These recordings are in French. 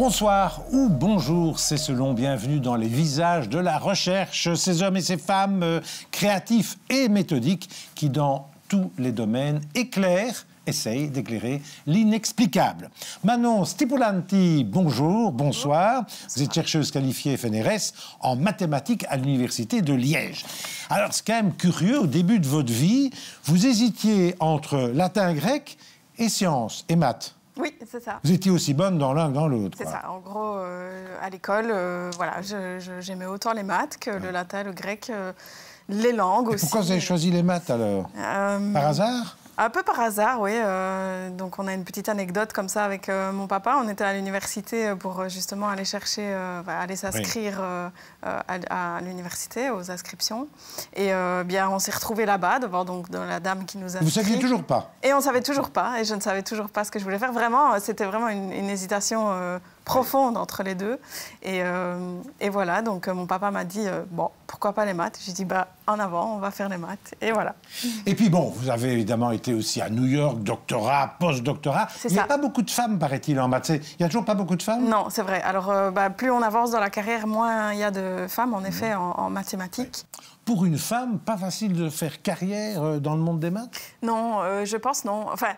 Bonsoir ou bonjour, c'est selon. Bienvenue dans les visages de la recherche. Ces hommes et ces femmes créatifs et méthodiques qui, dans tous les domaines, essayent d'éclairer l'inexplicable. Manon Stipulanti, bonjour, bonsoir. Vous êtes chercheuse qualifiée FNRS en mathématiques à l'Université de Liège. Alors, c'est quand même curieux, au début de votre vie, vous hésitiez entre latin, grec et sciences et maths. Oui, c'est ça. Vous étiez aussi bonne dans l'un que dans l'autre. C'est ça. En gros, à l'école, voilà, j'aimais autant les maths que le latin, le grec, les langues aussi. Pourquoi vous avez choisi les maths, alors Par hasard? Un peu par hasard, oui. Donc, on a une petite anecdote comme ça avec mon papa. On était à l'université pour justement aller chercher, aller s'inscrire à l'université, aux inscriptions. Et bien, on s'est retrouvés là-bas, devant donc, la dame qui nous a inscrits. Vous ne saviez toujours pas? Et on ne savait toujours pas. Et je ne savais toujours pas ce que je voulais faire. Vraiment, c'était vraiment une hésitation profonde entre les deux. Et voilà, donc mon papa m'a dit, bon, pourquoi pas les maths? J'ai dit, bah, en avant, on va faire les maths. Et voilà. Et puis bon, vous avez évidemment été aussi à New York, doctorat, post-doctorat. Il n'y a pas beaucoup de femmes, paraît-il, en maths. Il n'y a toujours pas beaucoup de femmes? Non, c'est vrai. Alors, plus on avance dans la carrière, moins il y a de femmes, en effet, en mathématiques. Pour une femme, pas facile de faire carrière dans le monde des maths? Non, je pense non. Enfin,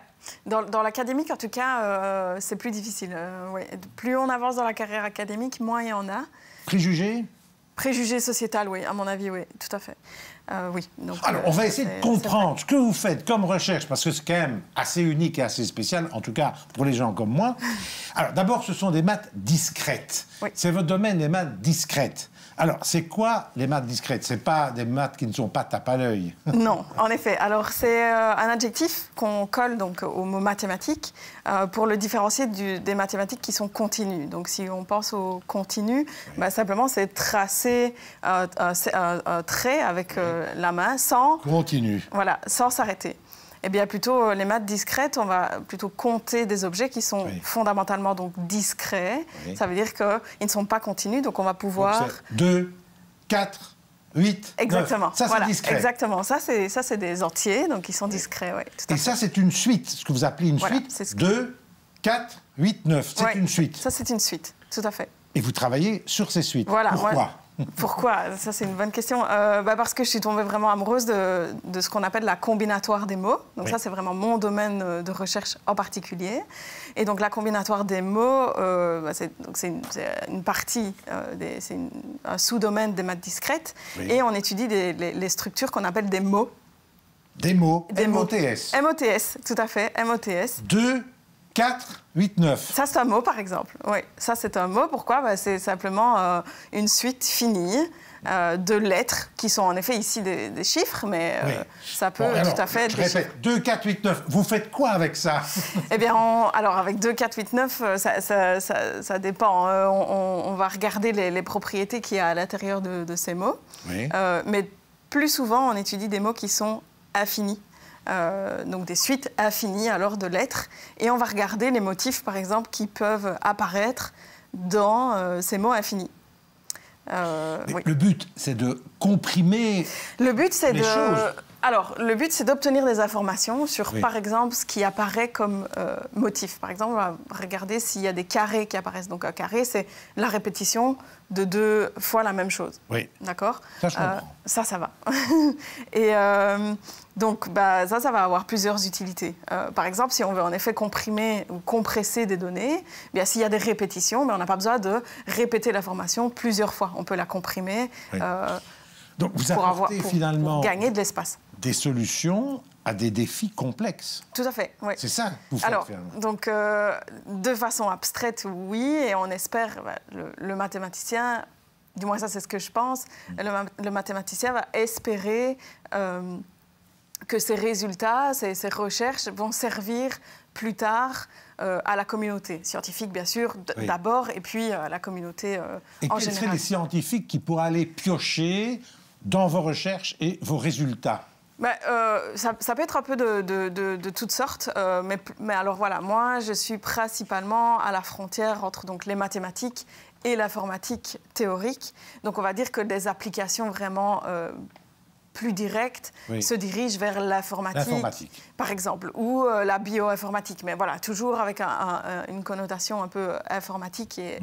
dans l'académique, en tout cas, c'est plus difficile. Ouais. Plus on avance dans la carrière académique, moins il y en a. Préjugés? Préjugés sociétals, oui, à mon avis, oui, tout à fait. Oui. Donc, alors, on va essayer de comprendre ce que vous faites comme recherche, parce que c'est quand même assez unique et assez spécial, en tout cas pour les gens comme moi. Alors, d'abord, ce sont des maths discrètes. Oui. C'est votre domaine, les maths discrètes. Alors, c'est quoi les maths discrètes? C'est pas des maths qui ne sont pas tape à l'œil. Non, en effet. Alors, c'est un adjectif qu'on colle donc au mot mathématique pour le différencier des mathématiques qui sont continues. Donc, si on pense au continu, bah, simplement, c'est tracer un trait avec la main sans... Continue. Voilà, sans s'arrêter. Eh bien, plutôt, les maths discrètes, on va plutôt compter des objets qui sont fondamentalement donc discrets. Ça veut dire qu'ils ne sont pas continus, donc on va pouvoir... 2, 4, 8, exactement. 9. Ça, voilà, c'est discret. Exactement. Ça, c'est des entiers, donc ils sont discrets. Ouais, tout à fait. Et ça, c'est une suite, ce que vous appelez une suite. 2, 4, 8, 9. C'est une suite. Ça, c'est une suite, tout à fait. Et vous travaillez sur ces suites. Voilà, pourquoi? Pourquoi? Ça, c'est une bonne question. Parce que je suis tombée vraiment amoureuse de ce qu'on appelle la combinatoire des mots. Donc ça, c'est vraiment mon domaine de recherche en particulier. Et donc, la combinatoire des mots, c'est une partie, c'est un sous-domaine des maths discrètes. Et on étudie les structures qu'on appelle des mots. Des mots, MOTS. MOTS, tout à fait, MOTS. 2, 4, 8, 9. Ça, c'est un mot, par exemple. Oui, ça, c'est un mot. Pourquoi? C'est simplement une suite finie de lettres, qui sont en effet ici des chiffres, mais ça peut tout à fait être... Je répète, 2, 4, 8, 9. Vous faites quoi avec ça? Eh bien, alors, avec 2, 4, 8, 9, ça dépend. On va regarder les propriétés qu'il y a à l'intérieur de ces mots. Oui. Mais plus souvent, on étudie des mots qui sont infinis. Donc des suites infinies alors de lettres, et on va regarder les motifs, par exemple, qui peuvent apparaître dans ces mots infinis. Le but, c'est de comprimer le but, c'est les choses. Alors, le but, c'est d'obtenir des informations sur, par exemple, ce qui apparaît comme motif. Par exemple, on va regarder s'il y a des carrés qui apparaissent. Donc, un carré, c'est la répétition de 2 fois la même chose. Oui. D'accord? Ça, je comprends. Ça va. Et donc, ça va avoir plusieurs utilités. Par exemple, si on veut en effet comprimer ou compresser des données, bien, s'il y a des répétitions, on n'a pas besoin de répéter l'information plusieurs fois. On peut la comprimer donc, vous apportez finalement pour gagner de l'espace. Des solutions à des défis complexes. Tout à fait, oui. C'est ça que vous faites. Alors, donc, de façon abstraite, oui, et on espère, le mathématicien, du moins ça c'est ce que je pense, le mathématicien va espérer que ces résultats, ces recherches vont servir plus tard à la communauté scientifique, bien sûr, d'abord, et puis à la communauté en général. Et quels seraient les scientifiques qui pourraient aller piocher dans vos recherches et vos résultats? Ça peut être un peu de toutes sortes, mais alors voilà, moi je suis principalement à la frontière entre donc, les mathématiques et l'informatique théorique. Donc on va dire que des applications vraiment plus directe se dirige vers l'informatique, par exemple, ou la bioinformatique. Mais voilà, toujours avec une connotation un peu informatique et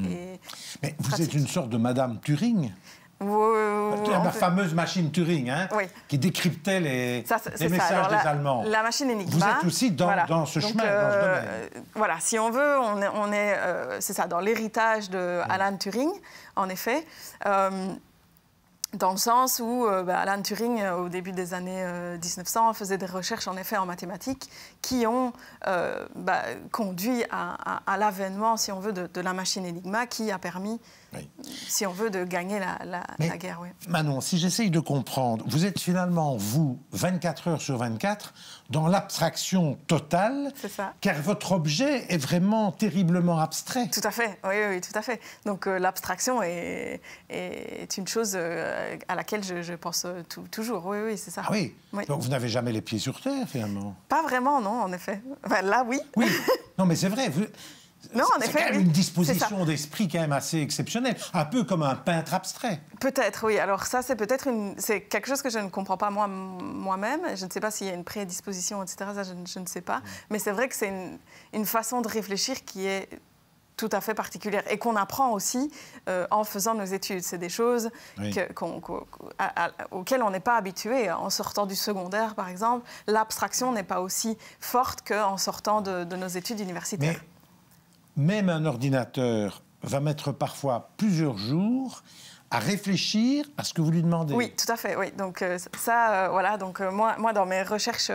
Mais vous pratique. êtes une sorte de Madame Turing. La fameuse machine Turing, hein, qui décryptait les messages des Allemands. La machine Enigma. Vous êtes aussi dans ce chemin, dans ce domaine. Voilà, si on veut, on est c'est ça, dans l'héritage de Alan Turing, en effet. Dans le sens où Alan Turing, au début des années 1900, faisait des recherches en effet en mathématiques qui ont conduit à l'avènement, si on veut, de la machine Enigma qui a permis, si on veut, de gagner la guerre. Oui. Manon, si j'essaye de comprendre, vous êtes finalement, vous, 24 heures sur 24, dans l'abstraction totale, car votre objet est vraiment terriblement abstrait. Tout à fait, oui, tout à fait. Donc l'abstraction est une chose à laquelle je pense toujours, oui, c'est ça. Ah oui, donc vous n'avez jamais les pieds sur terre, finalement? Pas vraiment, non, en effet. Enfin, là, oui. Oui, non, mais c'est vrai. Non, en effet, c'est quand même une disposition d'esprit quand même assez exceptionnelle, un peu comme un peintre abstrait. Peut-être, oui. Alors ça, c'est peut-être c'est quelque chose que je ne comprends pas moi-même. Je ne sais pas s'il y a une prédisposition, etc. Ça, je ne sais pas. Mais c'est vrai que c'est une façon de réfléchir qui est tout à fait particulière et qu'on apprend aussi en faisant nos études. C'est des choses auxquelles on n'est pas habitué. En sortant du secondaire, par exemple, l'abstraction n'est pas aussi forte qu'en sortant de nos études universitaires. Mais même un ordinateur va mettre parfois plusieurs jours à réfléchir à ce que vous lui demandez. Oui, tout à fait. Oui. Donc voilà. Donc moi, dans mes recherches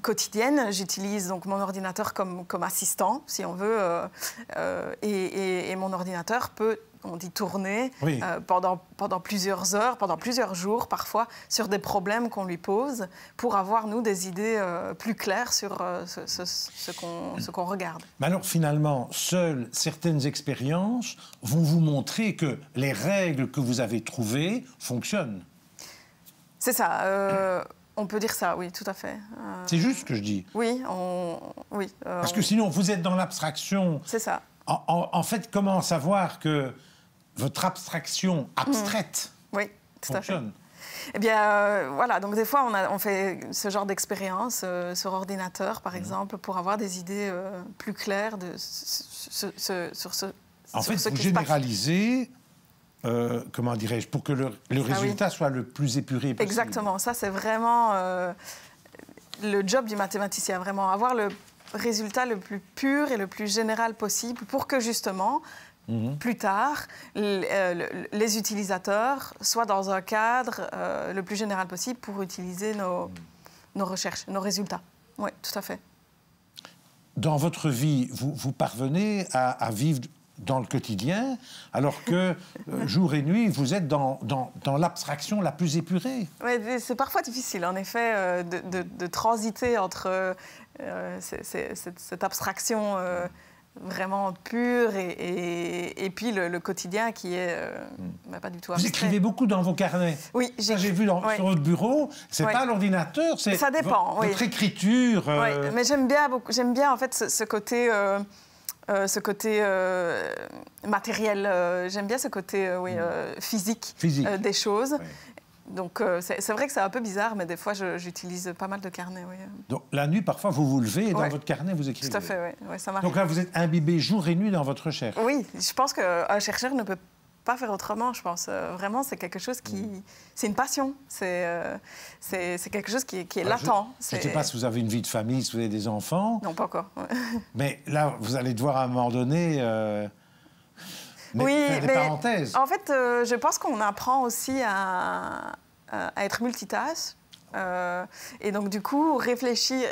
quotidiennes, j'utilise donc mon ordinateur comme assistant, si on veut, et mon ordinateur peut, on dit, tourner pendant plusieurs heures, pendant plusieurs jours parfois, sur des problèmes qu'on lui pose, pour avoir, nous, des idées plus claires sur ce qu'on regarde. Mais alors, finalement, seules certaines expériences vont vous montrer que les règles que vous avez trouvées fonctionnent. C'est ça. On peut dire ça, oui, tout à fait. C'est juste ce que je dis. Oui, Parce que sinon, vous êtes dans l'abstraction. C'est ça. En fait, comment savoir que votre abstraction abstraite fonctionne? Eh bien, voilà, donc des fois, on fait ce genre d'expérience sur ordinateur, par exemple, pour avoir des idées plus claires sur ce En fait, vous généralisez, comment dirais-je, pour que le résultat soit le plus épuré possible. Exactement, ça c'est vraiment le job du mathématicien, vraiment avoir le résultat le plus pur et le plus général possible pour que justement, plus tard, les utilisateurs soient dans un cadre le plus général possible pour utiliser nos recherches, nos résultats. Oui, tout à fait. Dans votre vie, vous parvenez à vivre dans le quotidien, alors que jour et nuit, vous êtes dans l'abstraction la plus épurée. Oui, c'est parfois difficile, en effet, de transiter entre cette abstraction vraiment pure et puis le quotidien qui est pas du tout abstrait. Vous écrivez beaucoup dans vos carnets. Oui, j'ai vu sur votre bureau. C'est pas l'ordinateur, c'est votre écriture. Oui, mais j'aime bien en fait ce côté matériel. J'aime bien ce côté physique. Des choses. Oui. Donc c'est vrai que c'est un peu bizarre, mais des fois j'utilise pas mal de carnets. Oui. Donc la nuit, parfois, vous vous levez et dans votre carnet, vous écrivez. Tout à fait, oui. Ça m'arrive. Donc là, vous êtes imbibé jour et nuit dans votre recherche. Oui, je pense qu'un chercheur ne peut pas faire autrement, je pense. Vraiment, c'est quelque chose qui... C'est une passion. C'est quelque chose qui est latent. Je ne sais pas si vous avez une vie de famille, si vous avez des enfants. Non, pas encore. Mais là, vous allez devoir à un moment donné... faire des parenthèses. En fait, je pense qu'on apprend aussi à être multitâche. Et donc, du coup, réfléchir,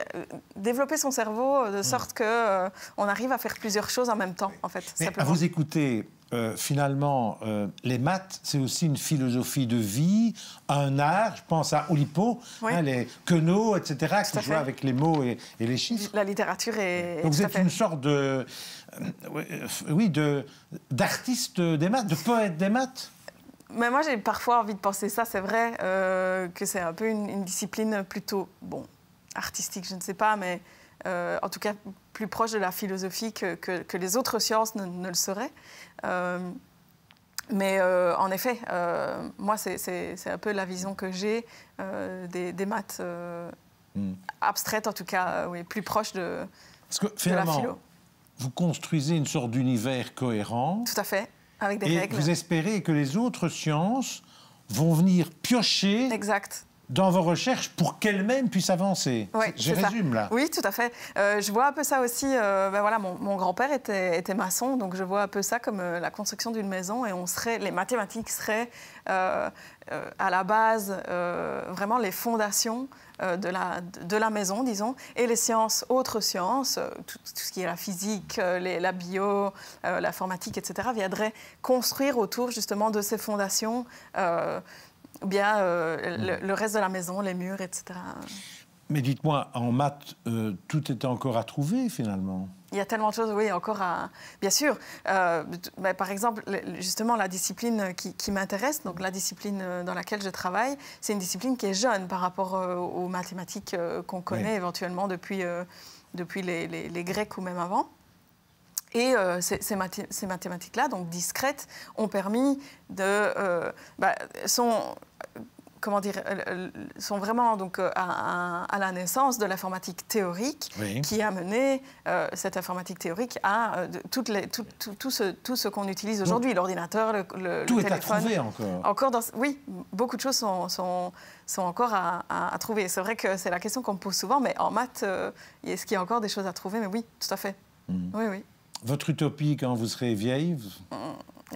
développer son cerveau de sorte qu'on arrive à faire plusieurs choses en même temps, en fait. Mais à vous écouter, finalement, les maths, c'est aussi une philosophie de vie, un art. Je pense à Oulipo, les Queneau, etc., qui jouent avec les mots et les chiffres. La littérature est... Donc vous êtes une sorte d'artiste des maths, de poète des maths. Mais moi, j'ai parfois envie de penser ça. C'est vrai que c'est un peu une discipline plutôt, artistique, je ne sais pas, mais en tout cas plus proche de la philosophie que les autres sciences ne le seraient. Mais en effet, moi, c'est un peu la vision que j'ai des maths abstraites, en tout cas, oui, plus proches de, Parce que de la finalement, philo. vous construisez une sorte d'univers cohérent. Tout à fait, avec des Et règles. vous espérez que les autres sciences vont venir piocher Exact. dans vos recherches pour qu'elles-mêmes puissent avancer. Ouais, Je c'est ça. résume là. Oui, tout à fait. Je vois un peu ça aussi. Voilà, mon grand-père était maçon, donc je vois un peu ça comme la construction d'une maison. Et les mathématiques seraient à la base vraiment les fondations de la maison, disons. Et les sciences, autres sciences, tout ce qui est la physique, la bio, l'informatique, etc., viendraient construire autour justement de ces fondations. Ou bien le reste de la maison, les murs, etc. Mais dites-moi, en maths, tout est encore à trouver finalement. Il y a tellement de choses, oui, encore à... Bien sûr, par exemple, justement, la discipline qui m'intéresse, donc la discipline dans laquelle je travaille, c'est une discipline qui est jeune par rapport aux mathématiques qu'on connaît éventuellement depuis les Grecs ou même avant. Et ces mathématiques-là, donc discrètes, ont permis sont vraiment donc, à la naissance de l'informatique théorique qui a mené cette informatique théorique à tout ce qu'on utilise aujourd'hui, l'ordinateur, le téléphone. Tout est à trouver encore. Oui, beaucoup de choses sont encore à trouver. C'est vrai que c'est la question qu'on me pose souvent, mais en maths, est-ce qu'il y a encore des choses à trouver? Mais oui, tout à fait. Oui, oui. Votre utopie quand vous serez vieille?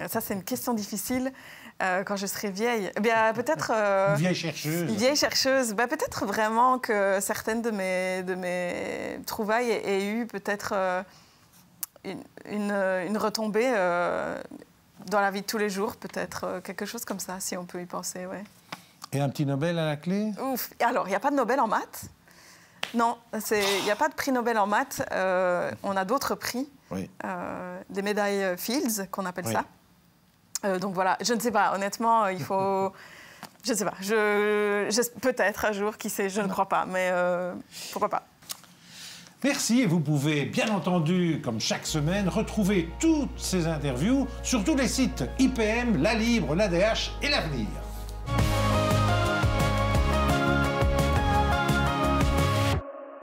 Ça, c'est une question difficile. Quand je serai vieille, eh bien peut-être... Une vieille chercheuse. Une vieille chercheuse. Ben, peut-être vraiment que certaines de mes trouvailles aient eu peut-être une retombée dans la vie de tous les jours, peut-être quelque chose comme ça, si on peut y penser, ouais. Et un petit Nobel à la clé? Ouf. Alors, il n'y a pas de Nobel en maths. Non, il n'y a pas de prix Nobel en maths. On a d'autres prix, des médailles Fields, qu'on appelle ça. Donc voilà, je ne sais pas, honnêtement, il faut... Je ne sais pas, peut-être un jour, qui sait, je ne crois pas, mais pourquoi pas. Merci, et vous pouvez, bien entendu, comme chaque semaine, retrouver toutes ces interviews sur tous les sites IPM, La Libre, l'ADH et l'Avenir.